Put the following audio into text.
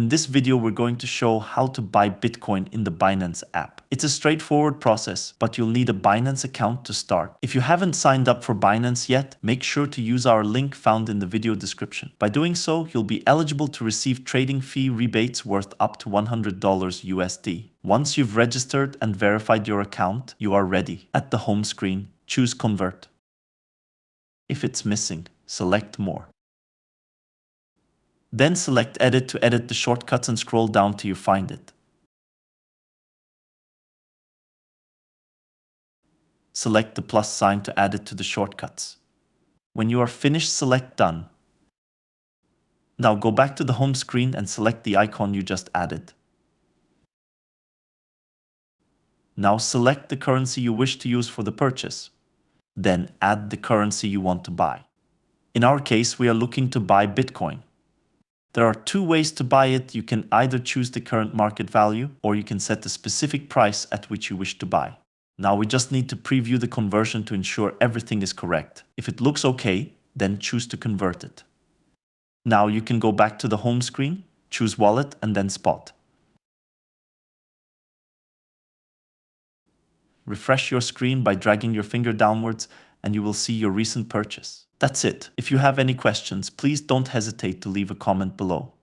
In this video, we're going to show how to buy Bitcoin in the Binance app. It's a straightforward process, but you'll need a Binance account to start. If you haven't signed up for Binance yet, make sure to use our link found in the video description. By doing so, you'll be eligible to receive trading fee rebates worth up to $100 USD. Once you've registered and verified your account, you are ready. At the home screen, choose Convert. If it's missing, select More. Then select Edit to edit the shortcuts and scroll down till you find it. Select the plus sign to add it to the shortcuts. When you are finished, select Done. Now go back to the home screen and select the icon you just added. Now select the currency you wish to use for the purchase. Then add the currency you want to buy. In our case, we are looking to buy Bitcoin. There are two ways to buy it. You can either choose the current market value, or you can set the specific price at which you wish to buy. Now we just need to preview the conversion to ensure everything is correct. If it looks okay, then choose to convert it. Now you can go back to the home screen, choose Wallet and then Spot. Refresh your screen by dragging your finger downwards and you will see your recent purchase. That's it. If you have any questions, please don't hesitate to leave a comment below.